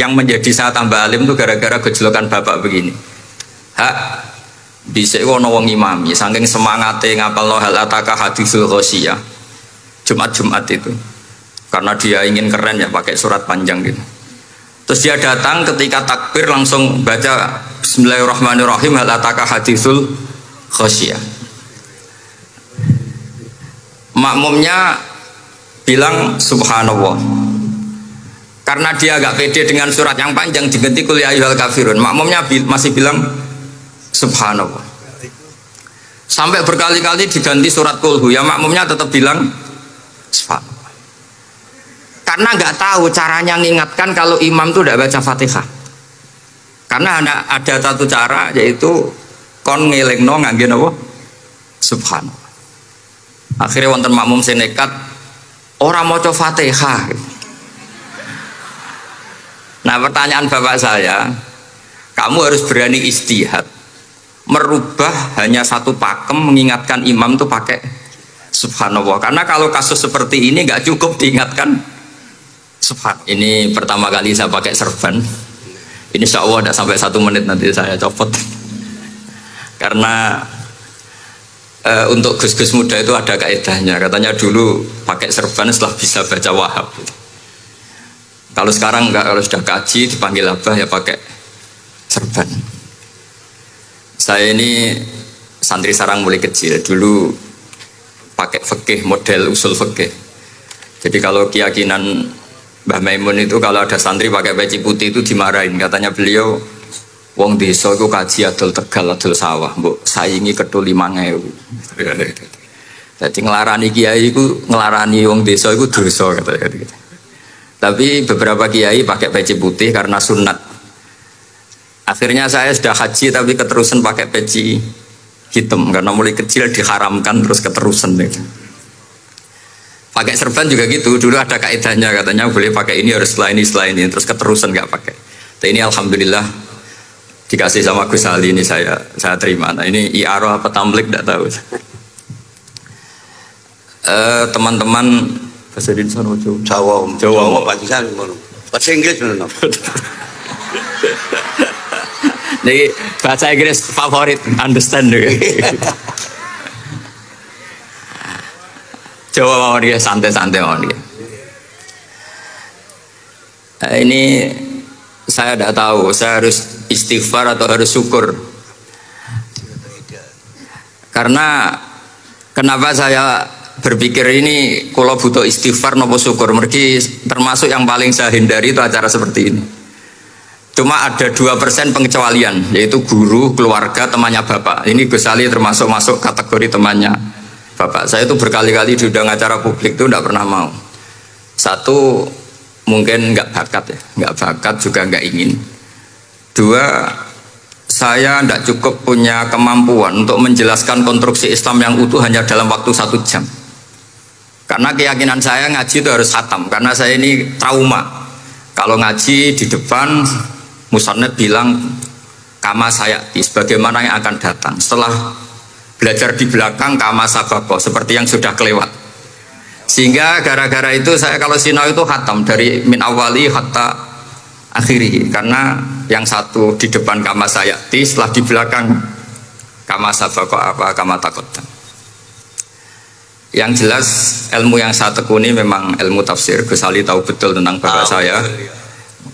yang menjadi saya tambah alim tuh gara-gara gejolokan bapak begini. Hak dhisik ana wong imami saking semangate ngapalno hal ataka hadisul ghasyiyah. Jumat-Jumat itu. Karena dia ingin keren ya pakai surat panjang gitu. Terus dia datang ketika takbir langsung baca Bismillahirrahmanirrahim hal ataka hadisul ghasyiyah. Makmumnya bilang subhanallah. Karena dia agak pede dengan surat yang panjang diganti kul ya ayyuhal kafirun. Makmumnya masih bilang subhanallah. Sampai berkali-kali diganti surat kulhu, ya makmumnya tetap bilang subhanallah. Karena nggak tahu caranya mengingatkan kalau imam itu tidak baca Fatihah. Karena ada satu cara yaitu kon ngelingno ngangge napa? Subhanallah. Akhirnya wonten makmum sing nekat ora maca Fatihah. Nah, pertanyaan bapak saya, kamu harus berani istihad merubah hanya satu pakem mengingatkan imam itu pakai subhanallah. Karena kalau kasus seperti ini nggak cukup diingatkan subhan. Ini pertama kali saya pakai serban. Insya Allah tidak sampai 1 menit nanti saya copot. Karena untuk gus-gus muda itu ada kaedahnya. Katanya dulu pakai serban setelah bisa baca Wahab. Kalau sekarang enggak, kalau sudah kaji dipanggil abah ya pakai serban. Saya ini santri sarang mulai kecil, dulu pakai fikih model usul fikih. Jadi kalau keyakinan Mbah Maimun itu kalau ada santri pakai peci putih itu dimarahin. Katanya beliau wong desa itu kaji adol Tegal adol sawah, mbok saingi kedul 5.000. Jadi ngelarani kiai itu ngelarani wong desa itu dosa katanya gitu. Tapi beberapa kiai pakai peci putih karena sunat. Akhirnya saya sudah haji tapi keterusan pakai peci hitam karena mulai kecil diharamkan terus keterusan gitu. Pakai serban juga gitu. Dulu ada kaidahnya katanya boleh pakai ini harus setelah ini terus keterusan nggak pakai. Tapi ini alhamdulillah dikasih sama Gus Ali ini saya terima. Nah ini iaro apa tamlik tidak tahu. Teman-teman bahasa Indonesia Jawa pancen ngono. Bahasa Inggris ngono. Jadi bahasa Inggris favorit understand deh. Jawa mau dia santai-santai mau dia. Ini saya tidak tahu, saya harus istighfar atau harus syukur. Karena kenapa saya berpikir ini kalau butuh istighfar nopo syukur, mergi termasuk yang paling saya hindari itu acara seperti ini. Cuma ada 2% pengecualian, yaitu guru, keluarga, temannya bapak. Ini Gus Ali termasuk masuk kategori temannya bapak. Saya itu berkali-kali diundang acara publik itu tidak pernah mau. Satu, mungkin nggak bakat ya, nggak bakat juga nggak ingin. 2, saya tidak cukup punya kemampuan untuk menjelaskan konstruksi Islam yang utuh hanya dalam waktu 1 jam. Karena keyakinan saya ngaji itu harus khatam. Karena saya ini trauma. Kalau ngaji di depan, musannad bilang kama sayati, sebagaimana yang akan datang. Setelah belajar di belakang kama sabako, seperti yang sudah kelewat. Sehingga gara-gara itu saya kalau sinau itu khatam dari min awali hatta akhiri. Karena yang satu di depan kama sayati, setelah di belakang kama sabako apa kama takotan. Yang jelas ilmu yang saya tekuni memang ilmu tafsir. Gus Ali tahu betul tentang bapak saya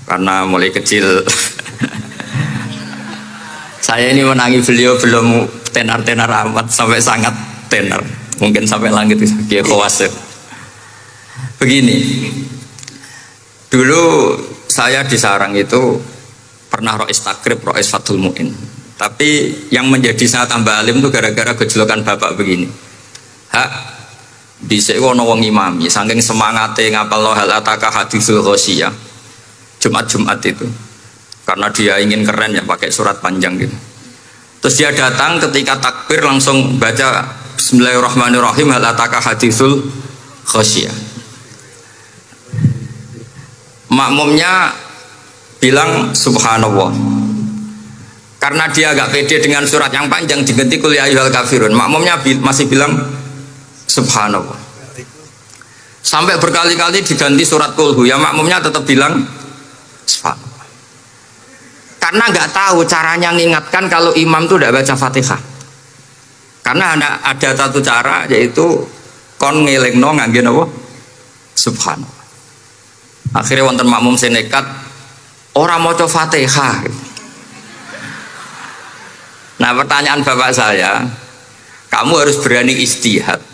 karena mulai kecil saya ini menangi beliau belum tenar-tenar amat sampai sangat tenar, mungkin sampai langit dia khawatir. Begini, dulu saya di sarang itu pernah rois takrib, rois Fathul Mu'in, tapi yang menjadi saya tambah alim itu gara-gara gejolokan bapak begini. Hak dhisik ana wong imami saking semangate ngapalno hal ataka hadisul ghasyiyah. Jumat-Jumat itu. Karena dia ingin keren ya pakai surat panjang gitu. Terus dia datang ketika takbir langsung baca Bismillahirrahmanirrahim hal ataka hadisul ghasyiyah. Makmumnya bilang subhanallah. Karena dia agak pede dengan surat yang panjang diganti kul ya ayyuhal kafirun. Makmumnya masih bilang subhanallah. Sampai berkali-kali diganti surat kulhu, ya makmumnya tetap bilang subhanallah. Karena nggak tahu caranya mengingatkan kalau imam itu tidak baca Fatihah. Karena ada satu cara, yaitu kon ngelingno ngangge napa? Subhanallah. Akhirnya wonten makmum sing nekat ora maca Fatihah. Nah, pertanyaan Bapak saya, kamu harus berani ijtihad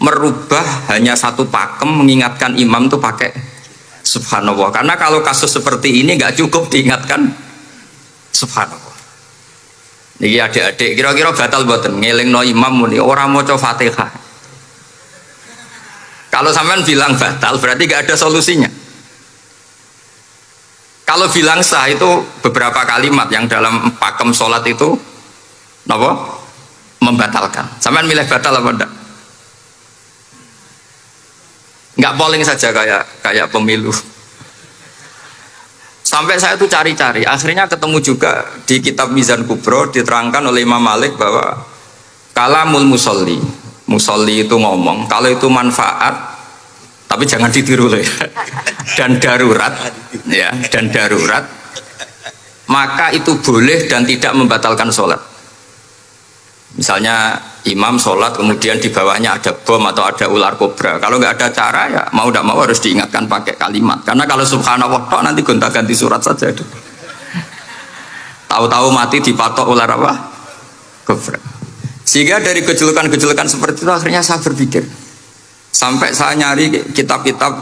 merubah hanya satu pakem mengingatkan imam tuh pakai subhanallah. Karena kalau kasus seperti ini nggak cukup diingatkan subhanallah. Niki adik-adik kira-kira batal mboten ngelingno imam muni ora maca Fatihah. Kalau sampean bilang batal berarti nggak ada solusinya. Kalau bilang sah itu beberapa kalimat yang dalam pakem sholat itu napa? Membatalkan. Sampean milih batal apa enggak? Enggak polling saja kayak pemilu. Sampai saya tuh cari-cari, akhirnya ketemu juga di kitab Mizan Kubro diterangkan oleh Imam Malik bahwa kalamul musolli, musolli itu ngomong, kalau itu manfaat, tapi jangan ditiru loh ya, dan darurat, ya, dan darurat, maka itu boleh dan tidak membatalkan sholat. Misalnya imam sholat kemudian di bawahnya ada bom atau ada ular kobra, kalau nggak ada cara ya mau tidak mau harus diingatkan pakai kalimat. Karena kalau subhanallah nanti gonta-ganti surat saja itu. Tahu-tahu mati dipatok ular apa? Kobra. Sehingga dari gejolukan-gejolukan seperti itu akhirnya saya berpikir, sampai saya nyari kitab-kitab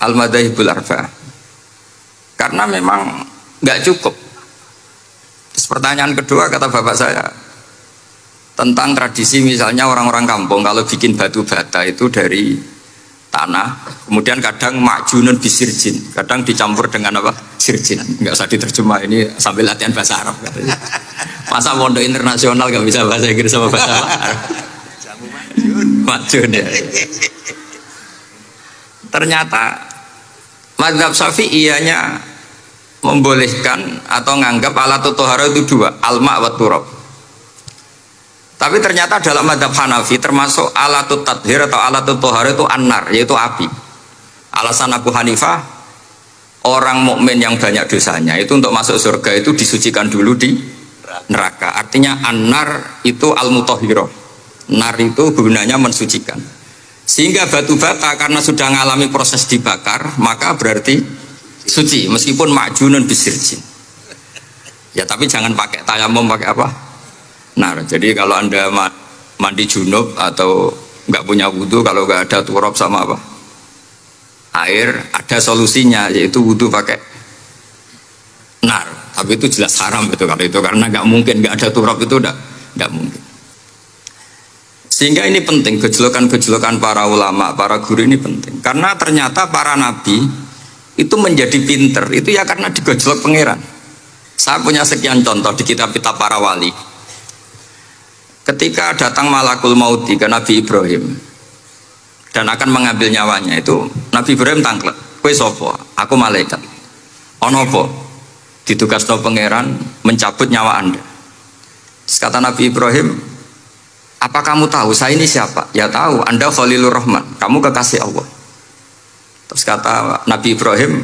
Al-Madzhabul Arba'ah, karena memang nggak cukup. Terus pertanyaan kedua kata bapak saya tentang tradisi, misalnya orang-orang kampung kalau bikin batu bata itu dari tanah, kemudian kadang makjunun bisirjin, kadang dicampur dengan apa? Sirjin. Nggak usah diterjemah, ini sambil latihan bahasa Arab katanya. Masa pondok internasional nggak bisa bahasa Inggris sama bahasa Arab? Makjun ya. Ternyata mazhab Syafi'iyahnya membolehkan atau nganggap alat tohara itu dua, alma wa turab. Tapi ternyata dalam mazhab Hanafi termasuk alatut tadhir atau alatut tohara itu an-nar, yaitu api. Alasan Abu Hanifah, orang mukmin yang banyak dosanya itu untuk masuk surga itu disucikan dulu di neraka. Artinya an-nar itu al-mutahhirah. Nar itu gunanya mensucikan. Sehingga batu bata karena sudah mengalami proses dibakar, maka berarti suci meskipun makjunun bisirjin. Ya tapi jangan pakai tayamum, pakai apa? Nah, jadi kalau anda mandi junub atau nggak punya wudhu, kalau nggak ada turab sama apa air, ada solusinya, yaitu wudhu pakai nar. Tapi itu jelas haram itu kalau itu, karena nggak mungkin nggak ada turab, itu nggak mungkin. Sehingga ini penting, gejolokan-gejolokan para ulama, para guru ini penting, karena ternyata para nabi itu menjadi pinter itu ya karena digojlok pangeran. Saya punya sekian contoh di kitab-kitab para wali. Ketika datang malakul mauti ke Nabi Ibrahim dan akan mengambil nyawanya, itu Nabi Ibrahim tangklet, kowe sapa? Aku malaikat. Ono apa? Ditugasno pangeran mencabut nyawa Anda. Terus kata Nabi Ibrahim, apa kamu tahu saya ini siapa? Ya tahu, Anda Khalilur Rahman, kamu kekasih Allah. Terus kata Nabi Ibrahim,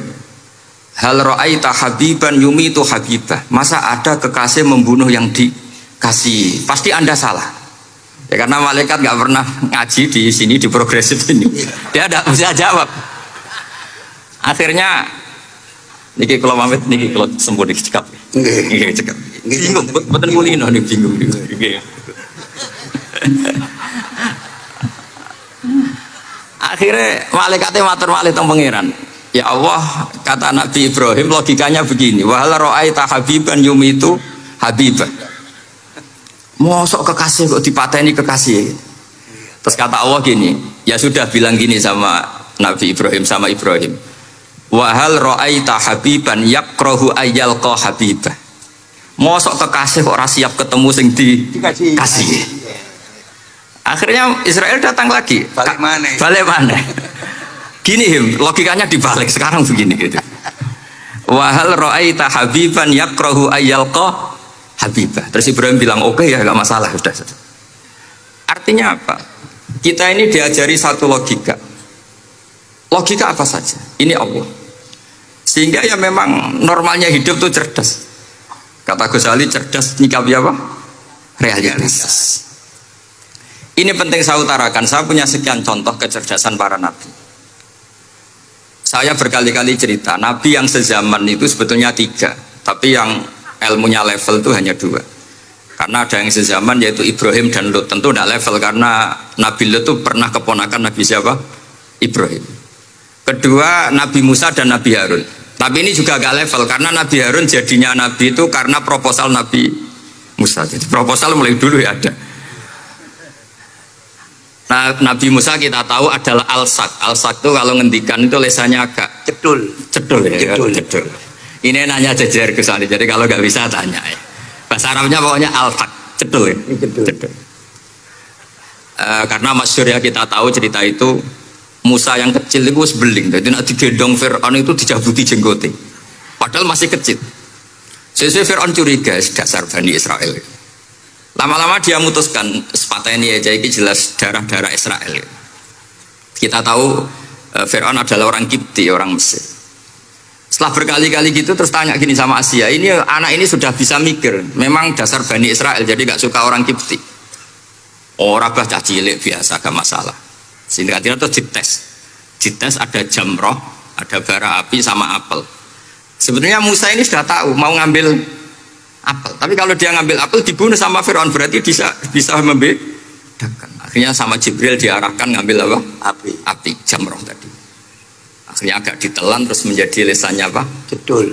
hal ra'aita habiban yumitu habibah, masa ada kekasih membunuh yang dikasih? Pasti Anda salah. Ya karena malaikat nggak pernah ngaji di sini, di progresif ini, dia tidak bisa jawab. Akhirnya niki kalau pamit, niki kalau sembuh niki cekap, niki cekap, bingung, betul kulino nih bingung, Akhirnya malaikatnya matur malih teng pangeran. Ya Allah, kata Nabi Ibrahim logikanya begini, wahal ra'aita habiban yumitu habibah. Mosok kekasih kok dipateni kekasih. Terus kata Allah gini, ya sudah bilang gini sama Nabi Ibrahim, sama Ibrahim. Wahal ra'aita habiban yakrahu ayyalqa habibah. Mosok kekasih kok ora siap ketemu sing dikasih. Akhirnya Israel datang lagi. Balik mana? Gini logikanya dibalik sekarang begini gitu. Wahal ra'aita habiban yakrahu ayyalqa habibah. Terus Ibrahim bilang oke, ya nggak masalah, sudah. Artinya apa? Kita ini diajari satu logika. Logika apa saja? Ini Allah. Sehingga ya memang normalnya hidup tuh cerdas. Kata Ghazali cerdas nyikapi apa? Realitas. Ini penting saya utarakan. Saya punya sekian contoh kecerdasan para nabi. Saya berkali-kali cerita, nabi yang sezaman itu sebetulnya 3, tapi yang ilmunya level itu hanya 2. Karena ada yang sezaman yaitu Ibrahim dan Lut. Tentu tidak level karena Nabi Lut itu pernah keponakan Nabi siapa? Ibrahim. Kedua Nabi Musa dan Nabi Harun. Tapi ini juga agak level karena Nabi Harun jadinya Nabi itu karena proposal Nabi Musa. Jadi proposal mulai dulu ya ada. Nah, Nabi Musa kita tahu adalah al-sak. Al-sak itu kalau ngendikan itu lesannya agak Cedul. cedul ya. Cedul. Ini nanya jejer ke sana. Jadi kalau nggak bisa tanya ya. Bahasa Arabnya pokoknya al-sak. Cedul ya. Cedul. Karena masyhur ya kita tahu cerita itu Musa yang kecil itu sebeling. Jadi nak digendong Fir'aun itu dijabuti jenggote. Padahal masih kecil. Sesuai Fir'aun curiga dasar Bani Israel. Lama-lama dia memutuskan sepatah ini aja ini jelas darah-darah Israel. Kita tahu Fir'aun adalah orang Kipti, orang Mesir. Setelah berkali-kali gitu terus tanya gini sama Asia, ini anak ini sudah bisa mikir, memang dasar Bani Israel jadi gak suka orang Kipti. Orang baca cilik biasa gak masalah. Sehingga terus dites ada jamroh, ada bara api sama apel. Sebetulnya Musa ini sudah tahu mau ngambil apel, tapi kalau dia ngambil apel dibunuh sama Fir'aun berarti bisa membedakan. Akhirnya sama Jibril diarahkan ngambil apa? Api jamroh tadi. Akhirnya agak ditelan terus menjadi lesannya apa? Cedul.